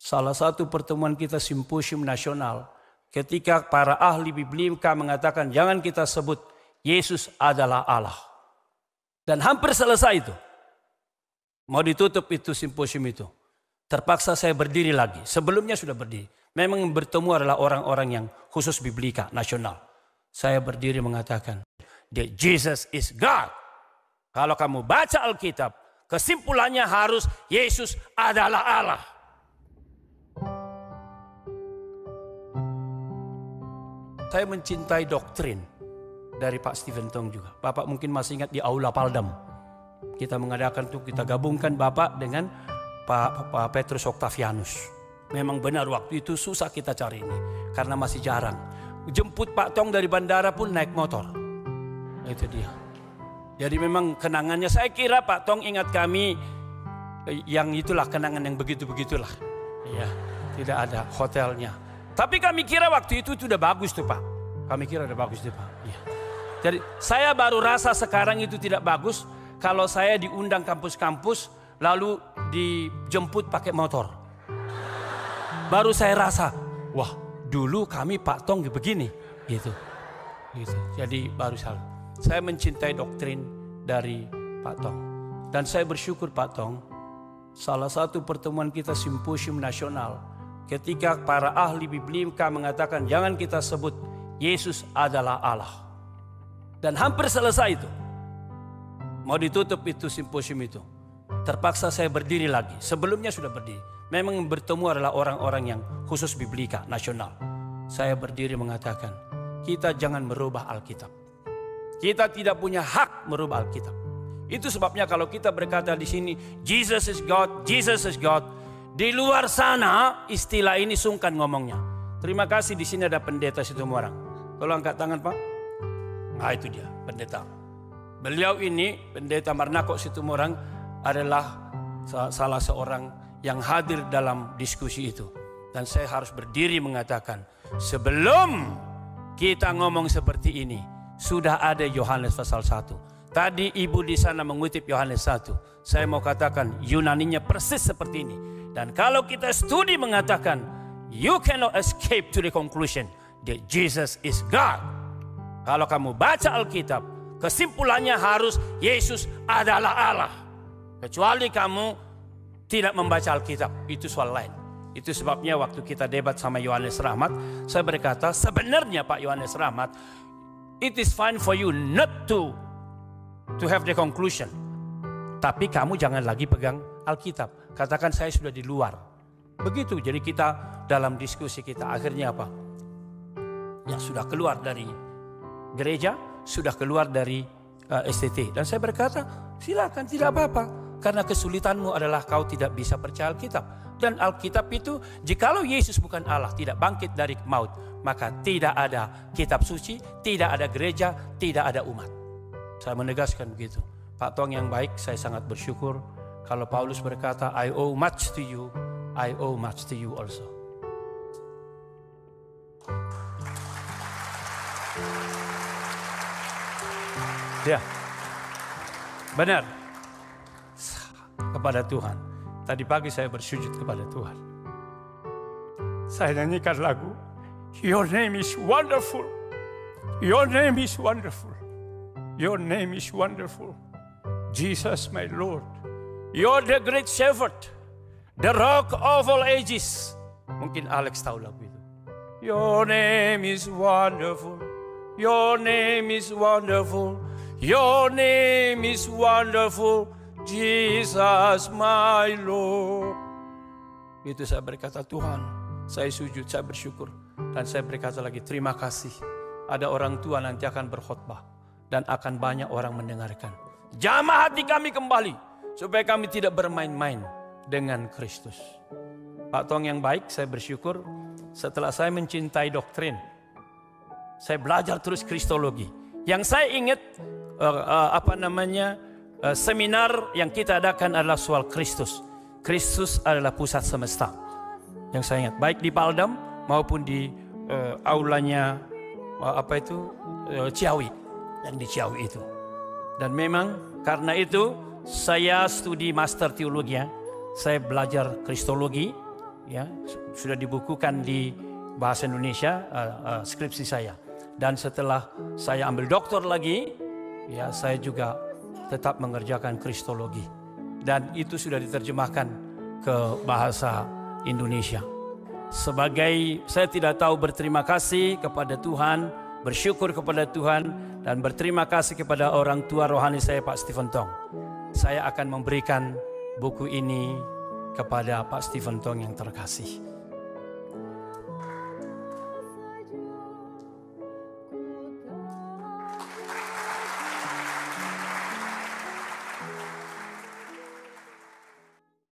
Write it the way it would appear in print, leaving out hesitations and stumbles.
Salah satu pertemuan kita simposium nasional, ketika para ahli biblika mengatakan jangan kita sebut Yesus adalah Allah. Dan hampir selesai itu. Mau ditutup itu simposium itu. Terpaksa saya berdiri lagi. Sebelumnya sudah berdiri. Memang bertemu adalah orang-orang yang khusus biblika nasional. Saya berdiri mengatakan, that Jesus is God. Kalau kamu baca Alkitab, kesimpulannya harus Yesus adalah Allah. Saya mencintai doktrin dari Pak Stephen Tong juga. Bapak mungkin masih ingat di Aula Paldam. Kita mengadakan tuh, kita gabungkan Bapak dengan Pak Petrus Octavianus. Memang benar waktu itu susah kita cari ini. Karena masih jarang. Jemput Pak Tong dari bandara pun naik motor. Itu dia. Jadi memang kenangannya, saya kira Pak Tong ingat kami yang itulah kenangan yang begitu-begitulah. Ya, tidak ada hotelnya. Tapi kami kira waktu itu sudah bagus tuh Pak. Kami kira udah bagus tuh Pak. Ya. Jadi saya baru rasa sekarang itu tidak bagus kalau saya diundang kampus-kampus lalu dijemput pakai motor. Baru saya rasa, wah dulu kami Pak Tong begini. Gitu. Jadi baru saya mencintai doktrin dari Pak Tong. Dan saya bersyukur Pak Tong, salah satu pertemuan kita simposium nasional, ketika para ahli biblika mengatakan jangan kita sebut Yesus adalah Allah. Dan hampir selesai itu. Mau ditutup itu simposium itu. Terpaksa saya berdiri lagi. Sebelumnya sudah berdiri. Memang bertemu adalah orang-orang yang khusus biblika nasional. Saya berdiri mengatakan, kita jangan merubah Alkitab. Kita tidak punya hak merubah Alkitab. Itu sebabnya kalau kita berkata di sini, Jesus is God, Jesus is God. Di luar sana istilah ini sungkan ngomongnya. Terima kasih di sini ada pendeta Situmorang. Tolong angkat tangan Pak. Nah itu dia pendeta. Beliau ini pendeta Marnako Situmorang adalah salah seorang yang hadir dalam diskusi itu. Dan saya harus berdiri mengatakan, sebelum kita ngomong seperti ini, sudah ada Yohanes pasal 1. Tadi ibu di sana mengutip Yohanes 1. Saya mau katakan Yunaninya persis seperti ini. Dan kalau kita studi mengatakan, you cannot escape to the conclusion that Jesus is God. Kalau kamu baca Alkitab, kesimpulannya harus Yesus adalah Allah. Kecuali kamu tidak membaca Alkitab, itu soal lain. Itu sebabnya waktu kita debat sama Yohanes Rahmat, saya berkata, sebenarnya Pak Yohanes Rahmat, it is fine for you not to have the conclusion. Tapi kamu jangan lagi pegang Alkitab. Katakan saya sudah di luar. Begitu, jadi kita dalam diskusi kita akhirnya apa? Ya sudah keluar dari gereja, sudah keluar dari STT. Dan saya berkata, silakan tidak apa-apa. Karena kesulitanmu adalah kau tidak bisa percaya Alkitab. Dan Alkitab itu, jikalau Yesus bukan Allah, tidak bangkit dari maut, maka tidak ada kitab suci, tidak ada gereja, tidak ada umat. Saya menegaskan begitu. Pak Tong yang baik, saya sangat bersyukur. Kalau Paulus berkata, I owe much to you, I owe much to you also. Ya, benar. Kepada Tuhan. Tadi pagi saya bersujud kepada Tuhan. Saya nyanyikan lagu, Your name is wonderful. Your name is wonderful. Your name is wonderful. Jesus my Lord. You're the great shepherd. The rock of all ages. Mungkin Alex tahu lagu itu. Your name is wonderful. Your name is wonderful. Your name is wonderful. Jesus my Lord. Itu saya berkata, Tuhan, saya sujud, saya bersyukur. Dan saya berkata lagi, terima kasih. Ada orang tua nanti akan berkhotbah. Dan akan banyak orang mendengarkan. Jamah hati kami kembali. Supaya kami tidak bermain-main dengan Kristus. Pak Tong yang baik, saya bersyukur. Setelah saya mencintai doktrin, saya belajar terus Kristologi. Yang saya ingat, seminar yang kita adakan adalah soal Kristus. Kristus adalah pusat semesta. Yang saya ingat, baik di Paldam maupun di aulanya Ciawi, yang di Ciawi itu. Dan memang karena itu saya studi master teologi, saya belajar Kristologi, ya, sudah dibukukan di bahasa Indonesia, skripsi saya. Dan setelah saya ambil doktor lagi, ya, saya juga tetap mengerjakan kristologi. Dan itu sudah diterjemahkan ke bahasa Indonesia. Saya tidak tahu berterima kasih kepada Tuhan, bersyukur kepada Tuhan, dan berterima kasih kepada orang tua rohani saya, Pak Stephen Tong. Saya akan memberikan buku ini kepada Pak Stephen Tong yang terkasih.